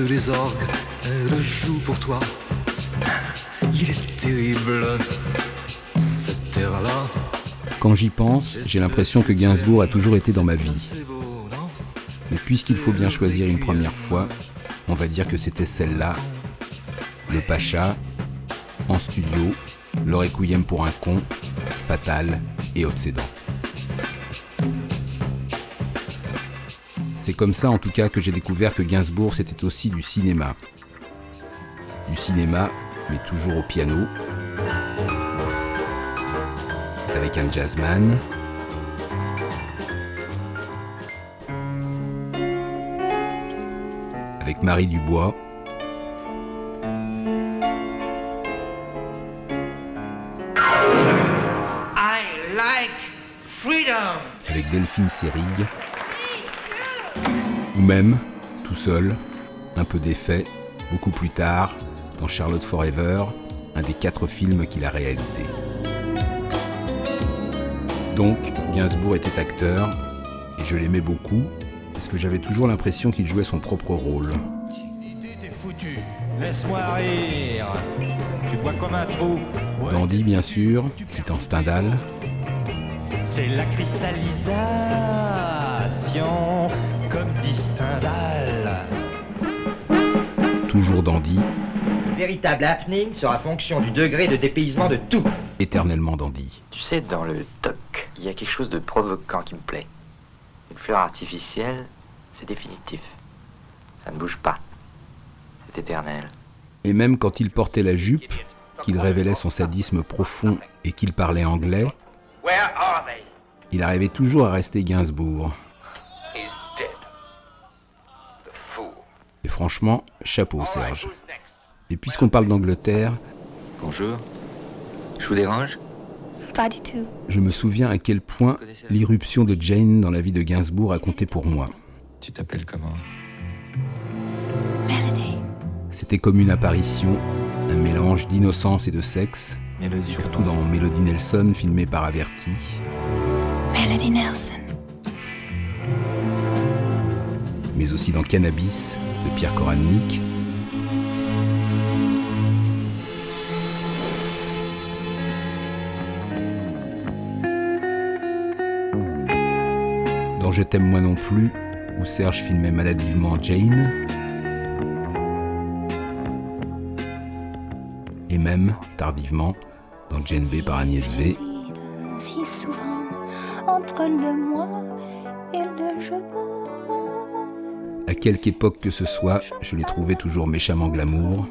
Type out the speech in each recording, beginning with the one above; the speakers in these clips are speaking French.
les orgues, elle joue pour toi. Il est terrible, cette terre-là. Quand j'y pense, j'ai l'impression que Gainsbourg a toujours été dans ma vie. Mais puisqu'il faut bien choisir une première fois, on va dire que c'était celle-là, le Pacha, en studio, le Requiem pour un con, fatal et obsédant. C'est comme ça en tout cas que j'ai découvert que Gainsbourg c'était aussi du cinéma. Du cinéma, mais toujours au piano, avec un jazzman, avec Marie Dubois, avec Delphine Seyrig, ou même, tout seul, un peu d'effet, beaucoup plus tard, dans Charlotte Forever, un des 4 films qu'il a réalisés. Donc, Gainsbourg était acteur, et je l'aimais beaucoup, parce que j'avais toujours l'impression qu'il jouait son propre rôle. T'es foutu, laisse-moi rire, tu bois comme un trou. Ouais. Dandy, bien sûr, citant Stendhal. C'est la cristallisation, comme dit Stendhal. Toujours Dandy. Le véritable happening sera fonction du degré de dépaysement de tout. Éternellement Dandy. Tu sais, dans le toc, il y a quelque chose de provoquant qui me plaît. Une fleur artificielle, c'est définitif. Ça ne bouge pas. C'est éternel. Et même quand il portait la jupe, qu'il révélait son sadisme profond et qu'il parlait anglais, il arrivait toujours à rester Gainsbourg. Et franchement, chapeau Serge. Et puisqu'on parle d'Angleterre... Bonjour. Je vous dérange ? Pas du tout. Je me souviens à quel point l'irruption de Jane dans la vie de Gainsbourg a compté pour moi. Tu t'appelles comment ? Melody. C'était comme une apparition, un mélange d'innocence et de sexe, Mélodie, surtout dans Melody Nelson, filmé par Averti. Melody Nelson. Mais aussi dans Cannabis, de Pierre Korannik. Dans Je t'aime moi non plus, où Serge filmait maladivement Jane. Et même, tardivement, dans Jane B par Agnès V. Si souvent, entre le moi et le je. À quelque époque que ce soit, je l'ai trouvé toujours méchamment glamour,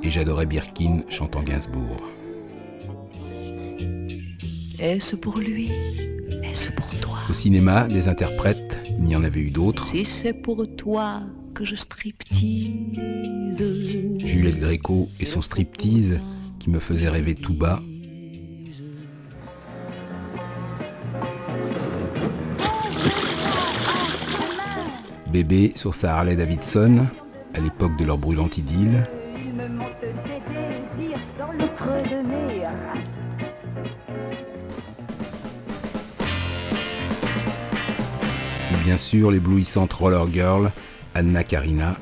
et j'adorais Birkin chantant Gainsbourg. Est-ce pour lui? Est-ce pour toi? Au cinéma, des interprètes, il y en avait eu d'autres. Si c'est pour toi que je striptease. Juliette Gréco et son striptease qui me faisait rêver tout bas. Bébé sur sa Harley Davidson, à l'époque de leur brûlante idylle. Et bien sûr l'éblouissante roller girl, Anna Karina.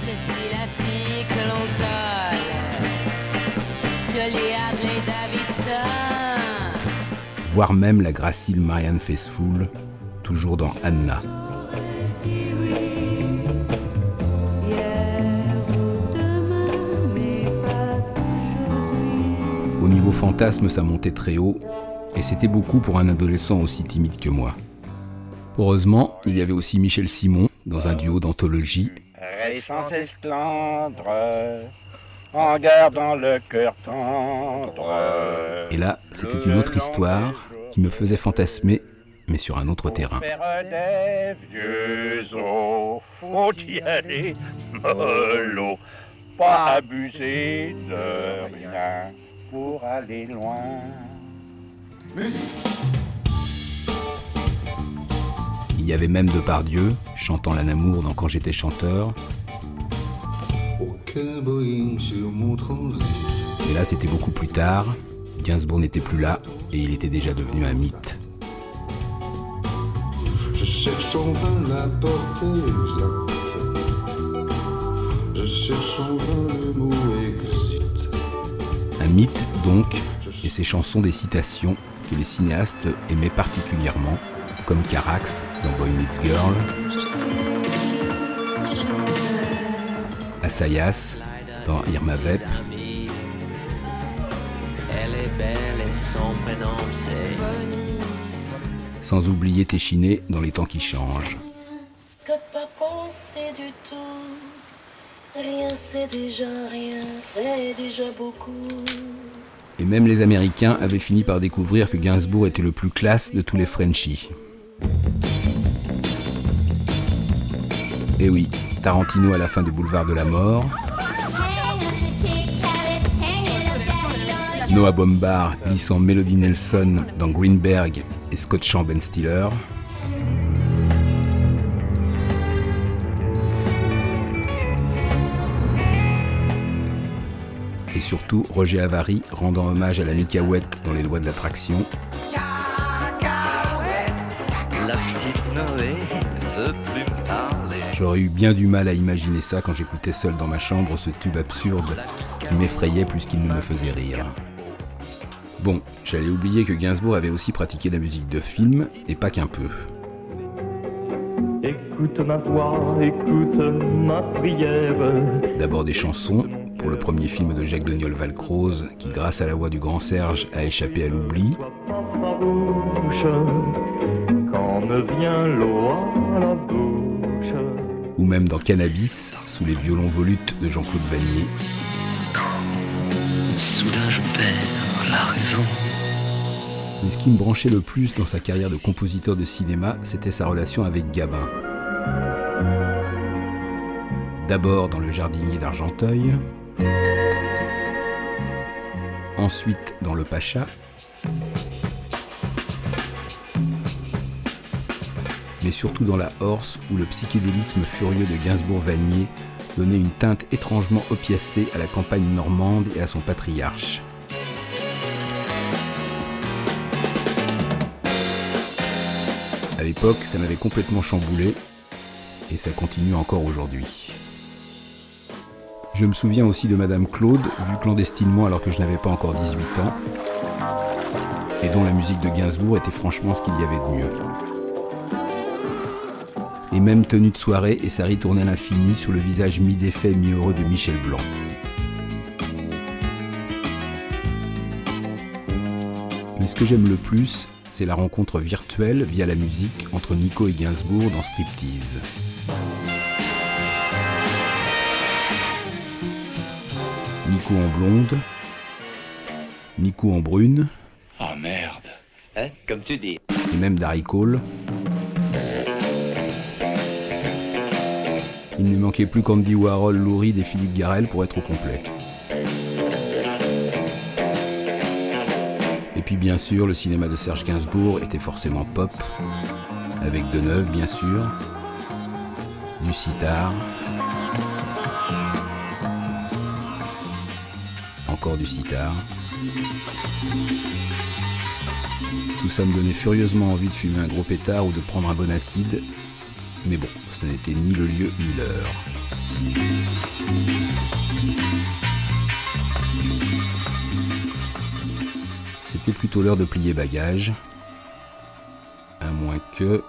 Je suis la fille que l'on colle sur les Harley Davidson. Voire même la gracile Marianne Faithfull, toujours dans Anna. Au niveau fantasme, ça montait très haut, et c'était beaucoup pour un adolescent aussi timide que moi. Heureusement, il y avait aussi Michel Simon, dans un duo d'anthologie. Reste sans esclandre, en gardant le cœur tendre. Et là, c'était une autre histoire qui me faisait fantasmer, mais sur un autre terrain. Faire des vieux os, faut y aller mollo, pas abuser de rien pour aller loin. Il y avait même Depardieu, chantant la Namour dans Quand j'étais chanteur. Et là, c'était beaucoup plus tard. Gainsbourg n'était plus là et il était déjà devenu un mythe. Je cherche en vain la portée exacte. Je sur son vain le mot excite. Un mythe donc, et ses chansons des citations que les cinéastes aimaient particulièrement, comme Carax dans Boy Meets Girl, Assayas dans Irma Vep, sans oublier Téchiné dans Les temps qui changent. Que pas penser du tout, rien c'est déjà rien, c'est déjà beaucoup. Et même les Américains avaient fini par découvrir que Gainsbourg était le plus classe de tous les Frenchies. Et oui, Tarantino à la fin de Boulevard de la Mort, Noah Baumbach lissant Melody Nelson dans Greenberg et scotchant Ben Stiller, et surtout Roger Avary rendant hommage à la Micaouette dans Les Lois de l'attraction. La petite Noé ne veut plus me parler. J'aurais eu bien du mal à imaginer ça quand j'écoutais seul dans ma chambre ce tube absurde qui m'effrayait plus qu'il ne me faisait rire. Bon, j'allais oublier que Gainsbourg avait aussi pratiqué la musique de film, et pas qu'un peu. Écoute ma voix, écoute ma prière. D'abord des chansons, pour le premier film de Jacques Doniol Valcroze, qui grâce à la voix du grand Serge a échappé à l'oubli. Quand me vient l'eau à la bouche. Ou même dans Cannabis, sous les violons volutes de Jean-Claude Vannier. Soudain je perds la raison. Mais ce qui me branchait le plus dans sa carrière de compositeur de cinéma, c'était sa relation avec Gabin. D'abord dans Le Jardinier d'Argenteuil, ensuite dans Le Pacha, mais surtout dans La Horse, où le psychédélisme furieux de Gainsbourg-Vannier donnait une teinte étrangement opiacée à la campagne normande et à son patriarche. À l'époque, ça m'avait complètement chamboulé, et ça continue encore aujourd'hui. Je me souviens aussi de Madame Claude, vue clandestinement alors que je n'avais pas encore 18 ans, et dont la musique de Gainsbourg était franchement ce qu'il y avait de mieux. Et même Tenue de soirée et sa ritournelle infinie sur le visage mi-défait, mi-heureux de Michel Blanc. Mais ce que j'aime le plus, c'est la rencontre virtuelle via la musique entre Nico et Gainsbourg dans Striptease. Nico en blonde, Nico en brune. Ah merde. Hein, comme tu dis. Et même Darry Cole. Il ne manquait plus qu'Andy Warhol, Lou Reed et Philippe Garrel pour être au complet. Et puis bien sûr, le cinéma de Serge Gainsbourg était forcément pop, avec Deneuve bien sûr, du sitar, encore du sitar. Tout ça me donnait furieusement envie de fumer un gros pétard ou de prendre un bon acide, mais bon, ce n'était ni le lieu ni l'heure. C'était plutôt l'heure de plier bagages, à moins que...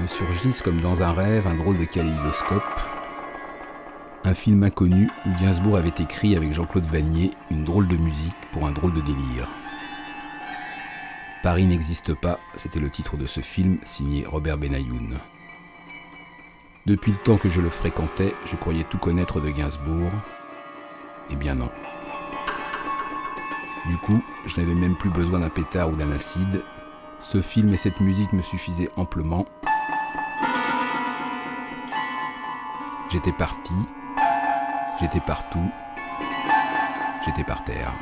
ne surgisse comme dans un rêve un drôle de kaléidoscope, un film inconnu où Gainsbourg avait écrit avec Jean-Claude Vannier une drôle de musique pour un drôle de délire. Paris n'existe pas, c'était le titre de ce film signé Robert Benayoun. Depuis le temps que je le fréquentais, je croyais tout connaître de Gainsbourg. Eh bien non. Du coup, je n'avais même plus besoin d'un pétard ou d'un acide. Ce film et cette musique me suffisaient amplement. J'étais parti, j'étais partout, j'étais par terre.